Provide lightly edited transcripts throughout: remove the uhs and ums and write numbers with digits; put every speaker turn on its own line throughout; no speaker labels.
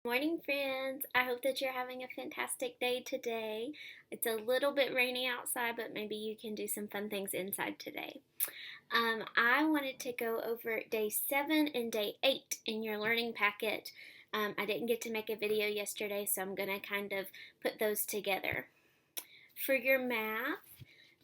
Morning, friends. I hope that you're having a fantastic day today. It's a little bit rainy outside, but maybe you can do some fun things inside today. I wanted to go over day 7 and day 8 in your learning packet. I didn't get to make a video yesterday, so I'm going to kind of put those together. For your math,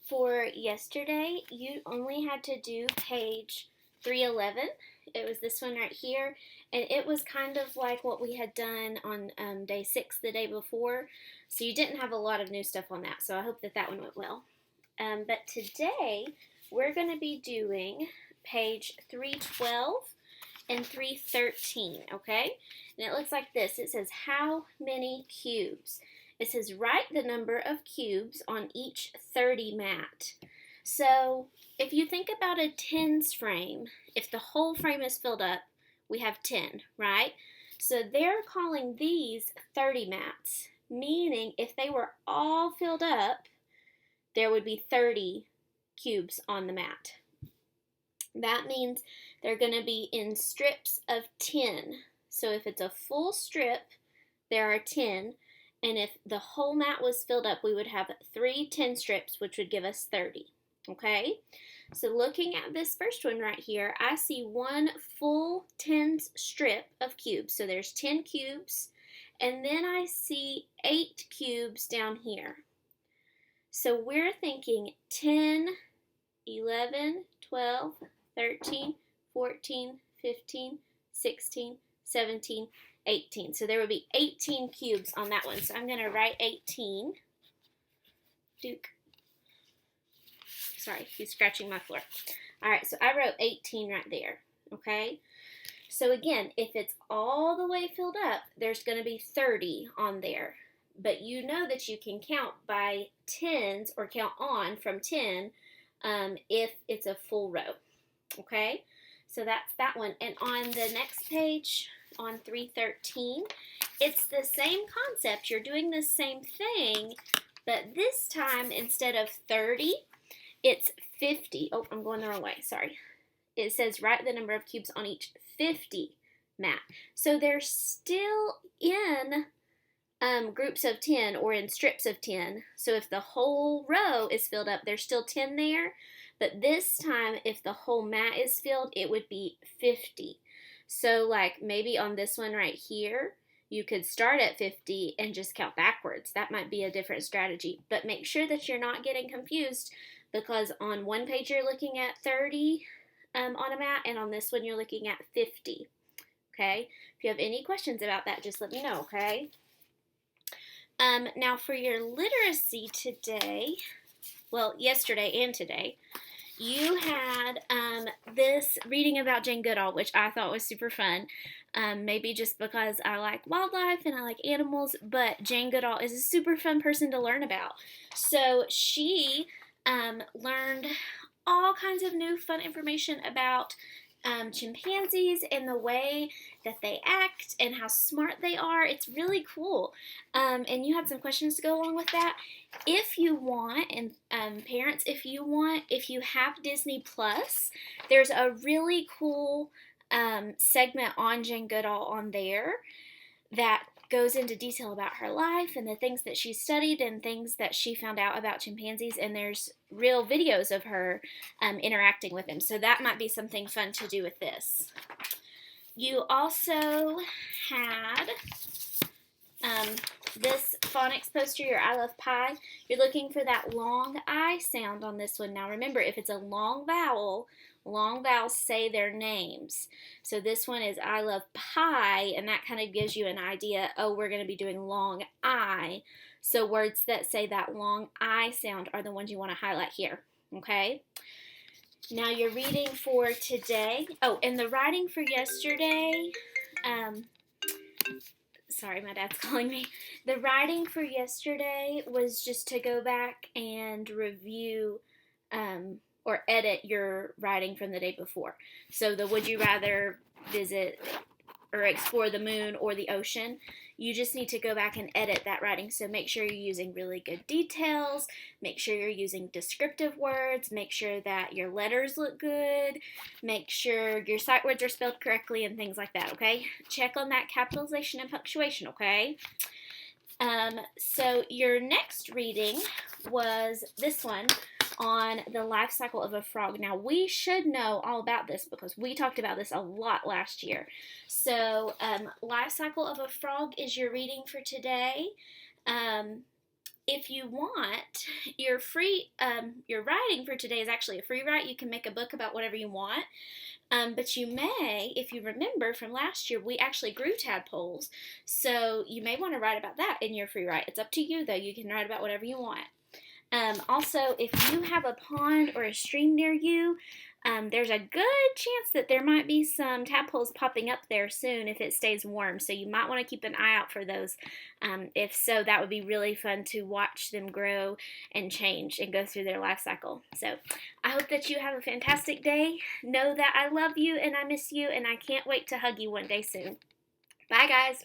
for yesterday, you only had to do page 311. It was this one right here, and it was kind of like what we had done on day 6 the day before, so you didn't have a lot of new stuff on that, so I hope that one went well. But today, we're going to be doing page 312 and 313, okay? And it looks like this. It says, how many cubes? It says, write the number of cubes on each 30 mat. So if you think about a tens frame, if the whole frame is filled up, we have 10, right? So they're calling these 30 mats, meaning if they were all filled up, there would be 30 cubes on the mat. That means they're going to be in strips of 10. So if it's a full strip, there are 10. And if the whole mat was filled up, we would have 3 10 strips, which would give us 30. Okay? So looking at this first one right here, I see one full 10 strip of cubes. So there's 10 cubes. And then I see 8 cubes down here. So we're thinking 10, 11, 12, 13, 14, 15, 16, 17, 18. So there would be 18 cubes on that one. So I'm going to write 18. Duke. Sorry, he's scratching my floor. All right, so I wrote 18 right there, okay? So again, if it's all the way filled up, there's going to be 30 on there. But you know that you can count by tens or count on from 10 if it's a full row, okay? So that's that one. And on the next page, on 313, it's the same concept. You're doing the same thing, but this time instead of 30, it's 50. Oh, I'm going the wrong way. Sorry. It says write the number of cubes on each 50 mat. So they're still in groups of 10 or in strips of 10. So if the whole row is filled up, there's still 10 there. But this time, if the whole mat is filled, it would be 50. So like maybe on this one right here, you could start at 50 and just count backwards. That might be a different strategy. But make sure that you're not getting confused, because on one page you're looking at 30 on a mat, and on this one you're looking at 50. Okay? If you have any questions about that, just let me know, okay? Now for your literacy today, well, yesterday and today, you had this reading about Jane Goodall, which I thought was super fun. Maybe just because I like wildlife and I like animals, but Jane Goodall is a super fun person to learn about. So she learned all kinds of new fun information about chimpanzees and the way that they act and how smart they are. It's really cool. And you had some questions to go along with that. If you want, and parents, if you have Disney Plus, there's a really cool segment on Jane Goodall on there that goes into detail about her life and the things that she studied and things that she found out about chimpanzees, and there's real videos of her interacting with them. So that might be something fun to do with this. You also had this phonics poster, your I Love Pie. You're looking for that long I sound on this one. Now remember, if it's a long vowels say their names. So this one is I love pie, and that kind of gives you an idea, oh, we're going to be doing long I. So words that say that long I sound are the ones you want to highlight here, okay? Now your reading for today, oh, and the writing for yesterday, sorry, my dad's calling me. The writing for yesterday was just to go back and review or edit your writing from the day before. So the would you rather visit or explore the moon or the ocean. You just need to go back and edit that writing. So make sure you're using really good details. Make sure you're using descriptive words. Make sure that your letters look good. Make sure your sight words are spelled correctly and things like that, okay? Check on that capitalization and punctuation, okay? So your next reading was this one on the life cycle of a frog. Now, we should know all about this because we talked about this a lot last year. So, life cycle of a frog is your reading for today. If you want, your writing for today is actually a free write. You can make a book about whatever you want. But you may, if you remember from last year, we actually grew tadpoles. So you may want to write about that in your free write. It's up to you, though. You can write about whatever you want. Also, if you have a pond or a stream near you, there's a good chance that there might be some tadpoles popping up there soon if it stays warm. So you might want to keep an eye out for those. If so, that would be really fun to watch them grow and change and go through their life cycle. So I hope that you have a fantastic day. Know that I love you and I miss you, and I can't wait to hug you one day soon. Bye, guys.